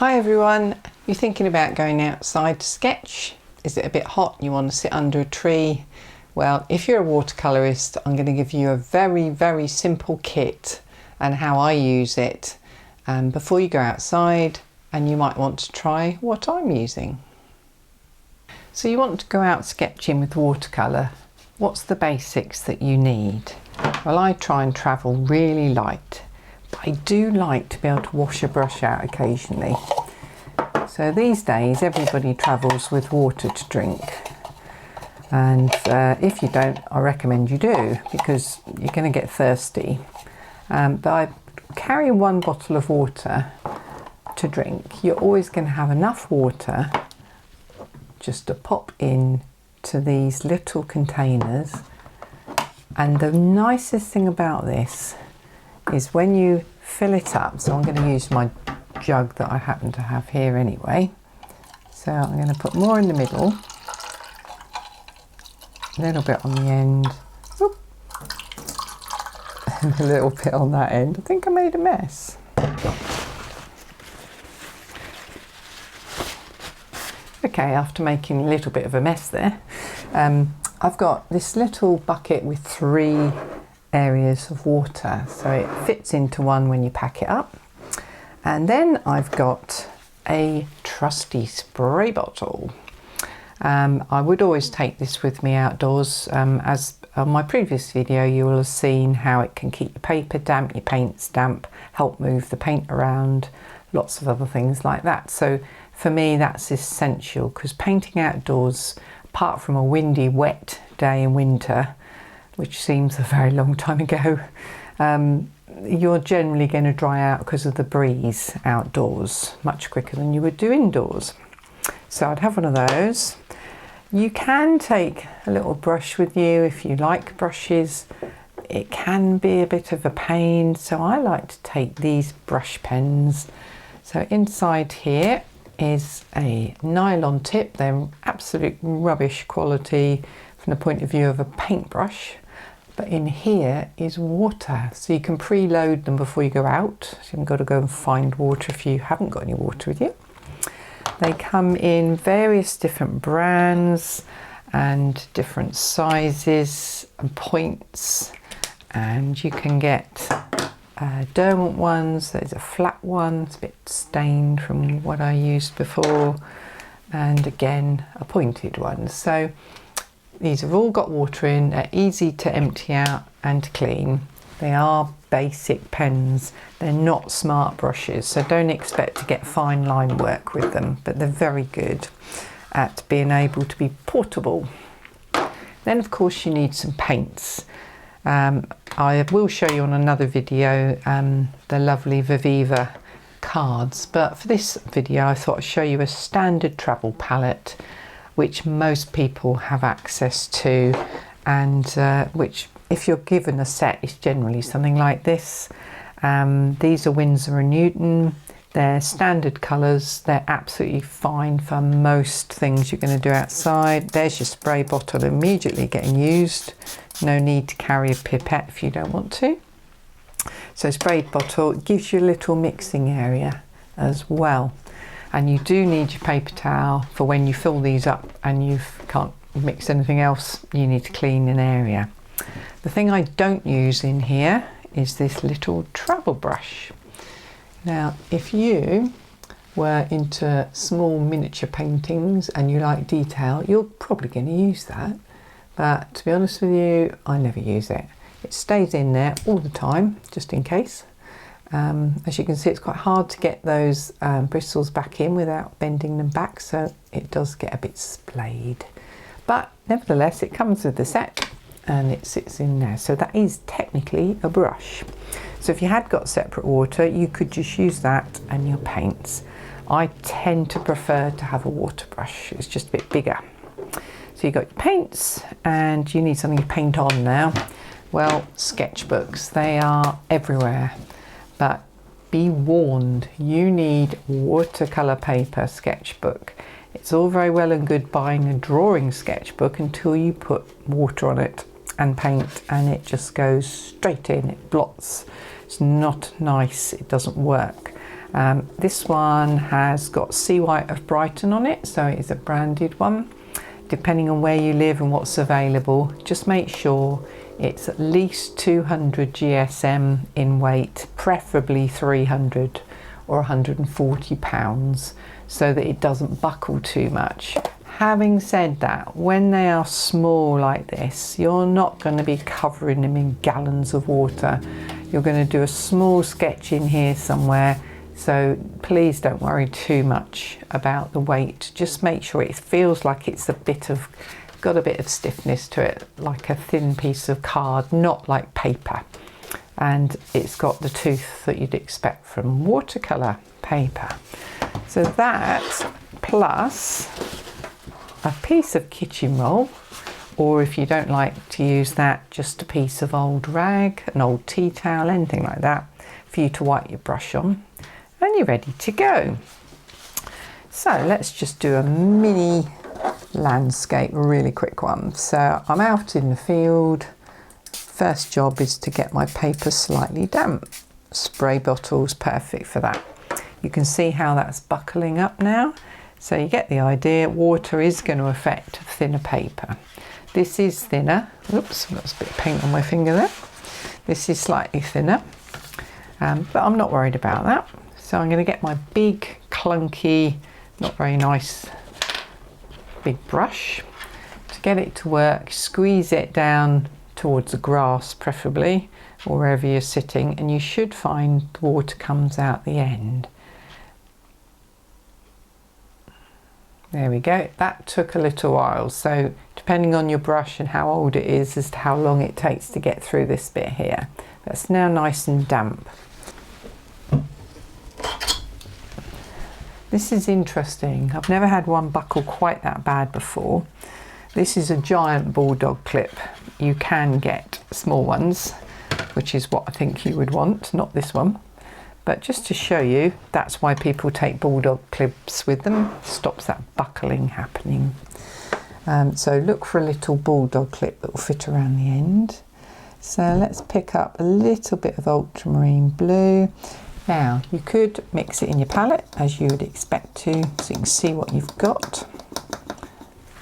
Hi everyone, you're thinking about going outside to sketch? Is it a bit hot and you want to sit under a tree? Well, if you're a watercolourist, I'm going to give you a very simple kit and how I use it before you go outside, and you might want to try what I'm using. So you want to go out sketching with watercolour. What's the basics that you need? Well, I try and travel really light. I do like to be able to wash a brush out occasionally. So these days everybody travels with water to drink, and if you don't, I recommend you do, because you're going to get thirsty. But I carry one bottle of water to drink. You're always going to have enough water just to pop in to these little containers. And the nicest thing about this is when you fill it up, so I'm going to use my jug that I happen to have here anyway. So I'm going to put more in the middle, a little bit on the end, whoop, and a little bit on that end. I think I made a mess. Okay, after making a little bit of a mess there, I've got this little bucket with 3 areas of water, so it fits into one when you pack it up. And then I've got a trusty spray bottle. I would always take this with me outdoors. As on my previous video, you will have seen how it can keep your paper damp, your paints damp, help move the paint around, lots of other things like that. So for me, that's essential, because painting outdoors, apart from a windy, wet day in winter, which seems a very long time ago, you're generally going to dry out because of the breeze outdoors much quicker than you would do indoors. So I'd have one of those. You can take a little brush with you if you like brushes. It can be a bit of a pain, so I like to take these brush pens. So inside here is a nylon tip. They're absolute rubbish quality from the point of view of a paintbrush. But in here is water, so you can preload them before you go out. So you haven't got to go and find water if you haven't got any water with you. They come in various different brands and different sizes and points, and you can get dormant ones. There's a flat one, it's a bit stained from what I used before, and again a pointed one. So these have all got water in, they're easy to empty out and to clean. They are basic pens, they're not smart brushes, so don't expect to get fine line work with them, but they're very good at being able to be portable. Then of course you need some paints. I will show you on another video the lovely Viviva cards, but for this video I thought I'd show you a standard travel palette which most people have access to, and which, if you're given a set, is generally something like this. These are Winsor & Newton. They're standard colours. They're absolutely fine for most things you're going to do outside. There's your spray bottle immediately getting used. No need to carry a pipette if you don't want to. So spray bottle gives you a little mixing area as well. And you do need your paper towel for when you fill these up and you can't mix anything else, you need to clean an area. The thing I don't use in here is this little travel brush. Now, if you were into small miniature paintings and you like detail, you're probably going to use that. But to be honest with you, I never use it. It stays in there all the time, just in case. As you can see, it's quite hard to get those bristles back in without bending them back, so it does get a bit splayed. But nevertheless, it comes with the set and it sits in there. So that is technically a brush. So if you had got separate water, you could just use that and your paints. I tend to prefer to have a water brush. It's just a bit bigger. So you've got your paints and you need something to paint on now. Well, sketchbooks, they are everywhere. But be warned, you need watercolour paper sketchbook. It's all very well and good buying a drawing sketchbook until you put water on it and paint, and it just goes straight in, it blots. It's not nice, it doesn't work. This one has got Sea White of Brighton on it, so it is a branded one. Depending on where you live and what's available, just make sure it's at least 200 GSM in weight, preferably 300 or 140 pounds, so that it doesn't buckle too much. Having said that, when they are small like this, you're not going to be covering them in gallons of water. You're going to do a small sketch in here somewhere, so please don't worry too much about the weight. Just make sure it feels like it's got a bit of stiffness to it, like a thin piece of card, not like paper. And it's got the tooth that you'd expect from watercolour paper. So that, plus a piece of kitchen roll, or if you don't like to use that, just a piece of old rag, an old tea towel, anything like that, for you to wipe your brush on, and you're ready to go. So let's just do a mini landscape, really quick one. So I'm out in the field. First job is to get my paper slightly damp. Spray bottle's perfect for that. You can see how that's buckling up now. So you get the idea, water is going to affect thinner paper. This is thinner. Oops, that's a bit of paint on my finger there. This is slightly thinner, but I'm not worried about that. So I'm going to get my big, clunky, not very nice, big brush to get it to work, squeeze it down towards the grass preferably, or wherever you're sitting, and you should find the water comes out the end. There we go. That took a little while, so depending on your brush and how old it is as to how long it takes to get through this bit here. That's now nice and damp. This is interesting. I've never had one buckle quite that bad before. This is a giant bulldog clip. You can get small ones, which is what I think you would want, not this one. But just to show you, that's why people take bulldog clips with them. Stops that buckling happening. So look for a little bulldog clip that will fit around the end. So let's pick up a little bit of ultramarine blue. Now you could mix it in your palette as you would expect to, so you can see what you've got.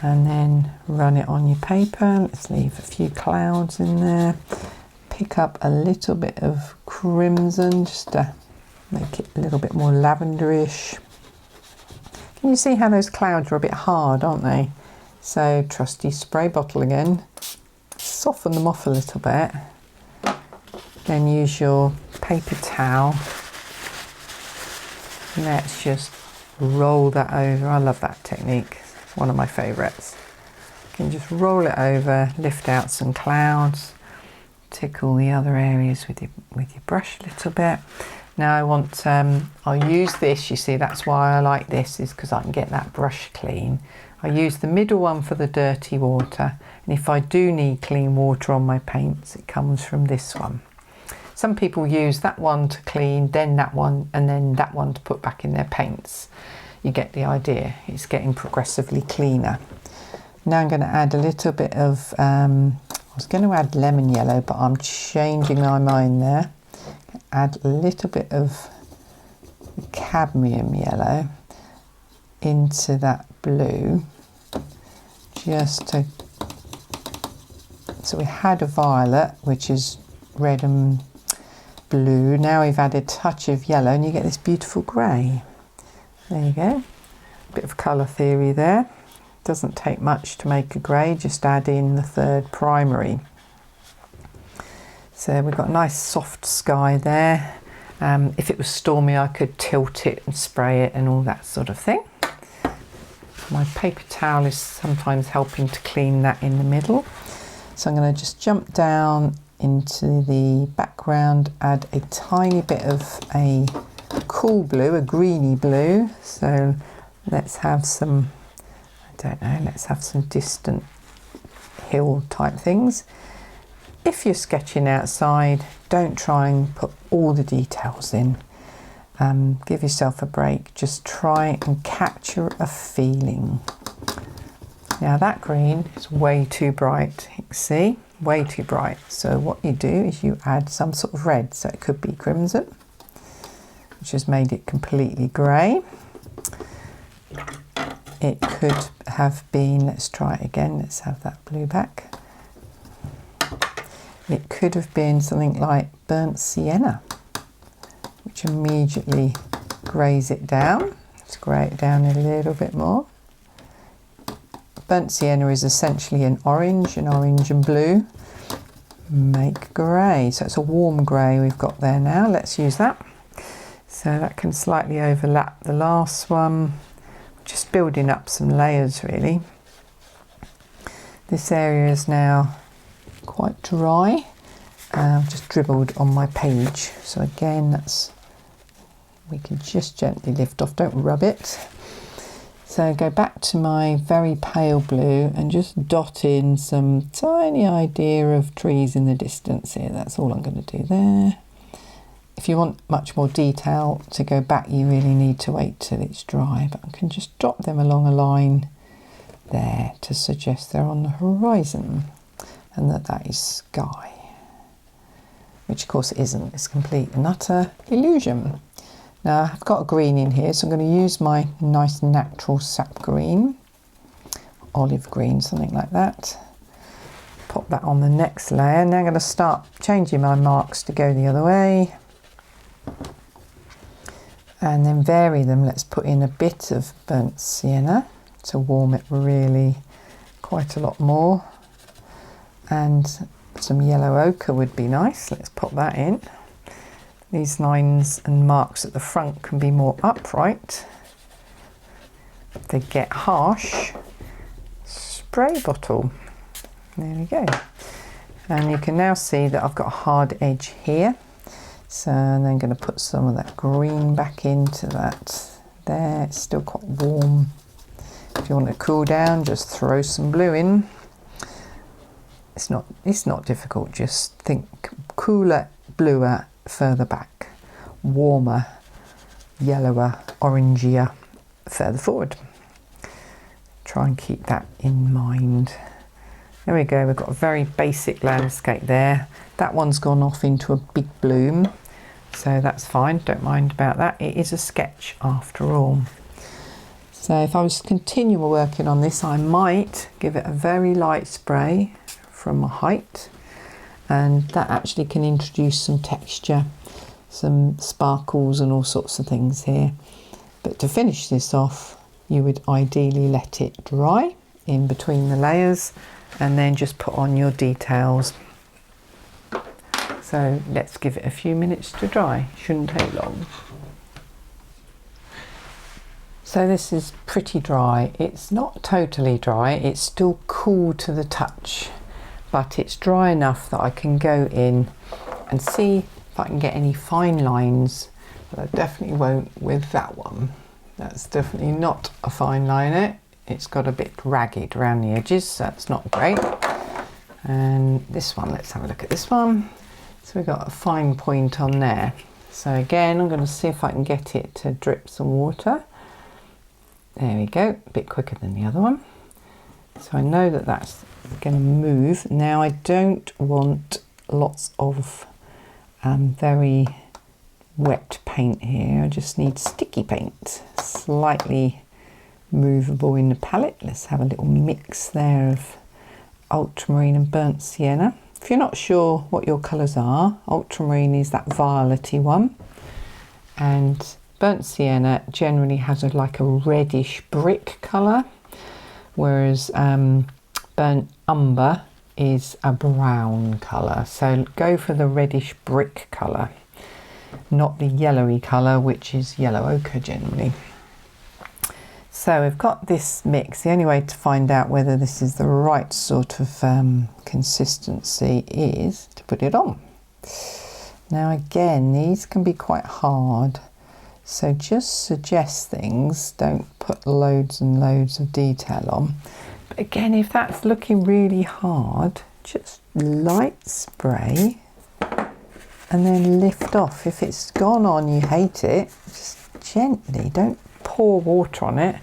And then run it on your paper. Let's leave a few clouds in there. Pick up a little bit of crimson just to make it a little bit more lavenderish. Can you see how those clouds are a bit hard, aren't they? So trusty spray bottle again. Soften them off a little bit. Then use your paper towel. Let's just roll that over. I love that technique. One of my favourites. You can just roll it over, lift out some clouds, tickle the other areas with your brush a little bit. Now I want, I'll use this, you see that's why I like this, is because I can get that brush clean. I use the middle one for the dirty water, and if I do need clean water on my paints, it comes from this one. Some people use that one to clean, then that one, and then that one to put back in their paints. You get the idea, it's getting progressively cleaner. Now I'm going to add a little bit of, I was going to add lemon yellow, but I'm changing my mind there. Add a little bit of cadmium yellow into that blue, just to, so we had a violet, which is red and blue. Now we've added a touch of yellow and you get this beautiful grey. There you go, bit of colour theory there. Doesn't take much to make a grey, just add in the third primary. So we've got a nice soft sky there. If it was stormy, I could tilt it and spray it and all that sort of thing. My paper towel is sometimes helping to clean that in the middle. So I'm going to just jump down into the background, add a tiny bit of a cool blue, a greeny blue. So let's have some, I don't know, let's have some distant hill type things. If you're sketching outside, don't try and put all the details in. Give yourself a break. Just try and capture a feeling. Now that green is way too bright. You can see, way too bright. So what you do is you add some sort of red. So it could be crimson. which has made it completely grey. It could have been, let's try it again, let's have that blue back. It could have been something like burnt sienna, which immediately greys it down. Let's grey it down a little bit more. Burnt sienna is essentially an orange and blue make grey. So it's a warm grey we've got there now. Let's use that. So that can slightly overlap the last one. Just building up some layers really. This area is now quite dry. I've just dribbled on my page. So again, that's, we can just gently lift off, don't rub it. So go back to my very pale blue and just dot in some tiny idea of trees in the distance here. That's all I'm going to do there. If you want much more detail to go back, you really need to wait till it's dry, but I can just drop them along a line there to suggest they're on the horizon and that is sky, which of course it isn't. It's complete and utter illusion. Now I've got a green in here, so I'm going to use my nice natural sap green, olive green, something like that. Pop that on the next layer. Now I'm going to start changing my marks to go the other way. And then vary them. Let's put in a bit of burnt sienna to warm it really quite a lot more. And some yellow ochre would be nice. Let's pop that in. These lines and marks at the front can be more upright. If they get harsh, spray bottle. There we go. And you can now see that I've got a hard edge here. So I'm then going to put some of that green back into that there. It's still quite warm. If you want to cool down, just throw some blue in. It's not difficult, just think cooler, bluer, further back, warmer, yellower, orangier, further forward. Try and keep that in mind. There we go, we've got a very basic landscape there. That one's gone off into a big bloom, so that's fine, don't mind about that. It is a sketch after all. So if I was to continue working on this, I might give it a very light spray from a height, and that actually can introduce some texture, some sparkles and all sorts of things here. But to finish this off, you would ideally let it dry in between the layers and then just put on your details. So let's give it a few minutes to dry, shouldn't take long. So this is pretty dry. It's not totally dry, it's still cool to the touch, but it's dry enough that I can go in and see if I can get any fine lines, but I definitely won't with that one. That's definitely not a fine liner. It's got a bit ragged around the edges, so that's not great. And this one, let's have a look at this one. So we've got a fine point on there. So again, I'm going to see if I can get it to drip some water. There we go, a bit quicker than the other one. So I know that that's going to move. Now I don't want lots of very wet paint here. I just need sticky paint, slightly movable in the palette. Let's have a little mix there of ultramarine and burnt sienna. If you're not sure what your colours are, ultramarine is that violet-y one, and burnt sienna generally has like a reddish brick colour, whereas burnt umber is a brown colour. So go for the reddish brick colour, not the yellowy colour, which is yellow ochre generally. So we've got this mix. The only way to find out whether this is the right sort of consistency is to put it on. Now again, these can be quite hard, so just suggest things, don't put loads and loads of detail on. But again, if that's looking really hard, just light spray and then lift off. If it's gone on, you hate it, just gently, don't pour water on it.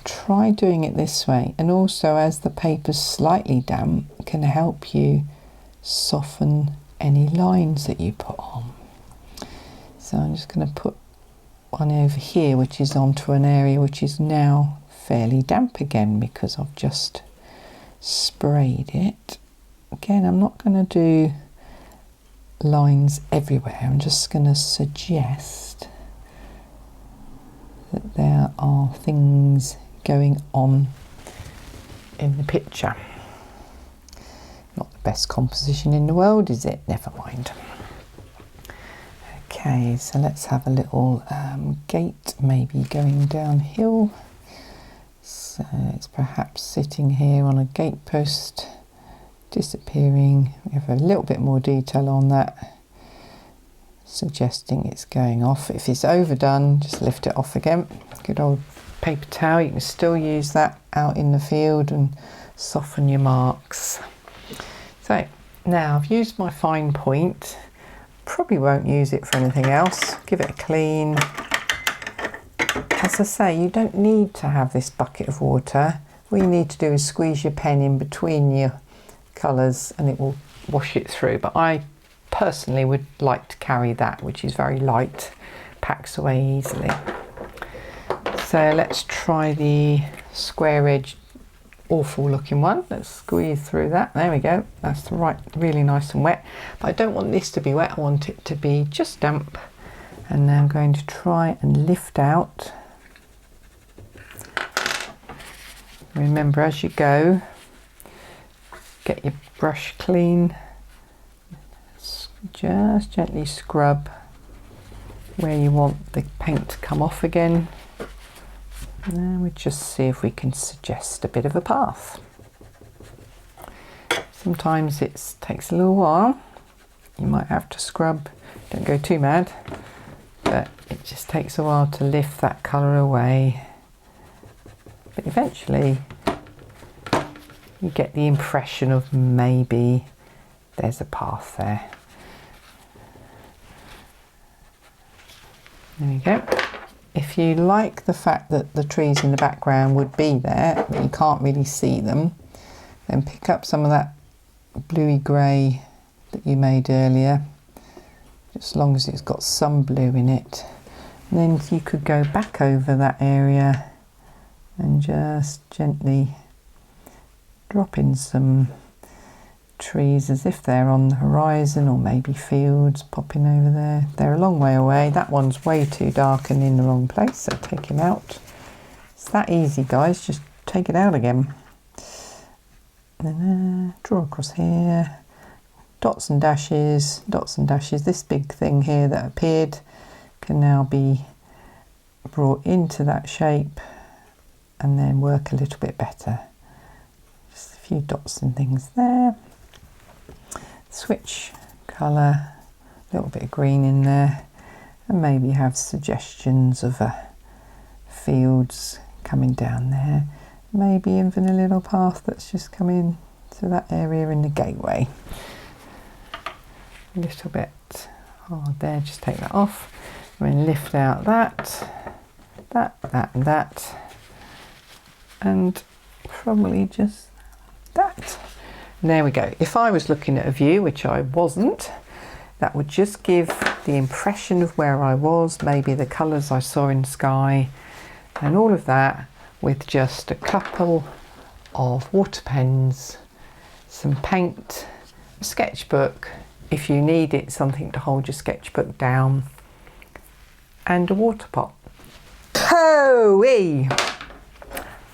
Try doing it this way, and also as the paper's slightly damp, can help you soften any lines that you put on. So I'm just going to put one over here which is onto an area which is now fairly damp again because I've just sprayed it. Again, I'm not going to do lines everywhere. I'm just going to suggest that there are things going on in the picture. Not the best composition in the world, is it? Never mind. Okay, so let's have a little gate maybe going downhill. So it's perhaps sitting here on a gate post, disappearing. We have a little bit more detail on that, suggesting it's going off. If it's overdone, just lift it off again. Good old paper towel. You can still use that out in the field and soften your marks. So now I've used my fine point. Probably won't use it for anything else. Give it a clean. As I say, you don't need to have this bucket of water. All you need to do is squeeze your pen in between your colours and it will wash it through. But I personally would like to carry that, which is very light, packs away easily. So let's try the square edge, awful looking one. Let's squeeze through that. There we go. That's right, really nice and wet. But I don't want this to be wet. I want it to be just damp. And now I'm going to try and lift out. Remember, as you go, get your brush clean. Just gently scrub where you want the paint to come off again. And then we just see if we can suggest a bit of a path. Sometimes it takes a little while. You might have to scrub. Don't go too mad. But it just takes a while to lift that colour away. But eventually you get the impression of maybe there's a path there. There we go. If you like the fact that the trees in the background would be there, but you can't really see them, then pick up some of that bluey grey that you made earlier, as long as it's got some blue in it. And then you could go back over that area and just gently drop in some trees as if they're on the horizon, or maybe fields popping over there. They're a long way away. That one's way too dark and in the wrong place, so take him out. It's that easy, guys. Just take it out again. And then draw across here. Dots and dashes, dots and dashes. This big thing here that appeared can now be brought into that shape and then work a little bit better. Just a few dots and things there. Switch colour, a little bit of green in there, and maybe have suggestions of fields coming down there. Maybe even a little path that's just coming to that area in the gateway. A little bit hard there, just take that off. And then lift out that, and that, and probably just that. And there we go. If I was looking at a view, which I wasn't, that would just give the impression of where I was, maybe the colours I saw in the sky, and all of that with just a couple of water pens, some paint, a sketchbook, if you need it, something to hold your sketchbook down, and a water pot. Hooey!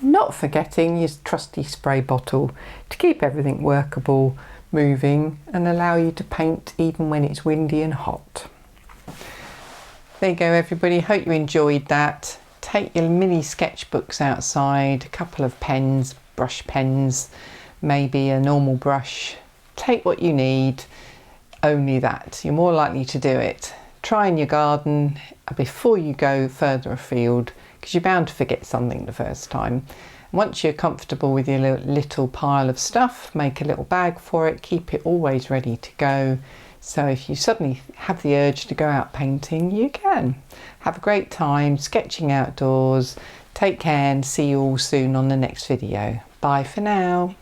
Not forgetting your trusty spray bottle to keep everything workable, moving, and allow you to paint even when it's windy and hot. There you go, everybody. Hope you enjoyed that. Take your mini sketchbooks outside, a couple of pens, brush pens, maybe a normal brush. Take what you need, only that. You're more likely to do it. Try in your garden before you go further afield, because you're bound to forget something the first time. Once you're comfortable with your little pile of stuff, make a little bag for it, keep it always ready to go. So if you suddenly have the urge to go out painting, you can. Have a great time sketching outdoors. Take care and see you all soon on the next video. Bye for now.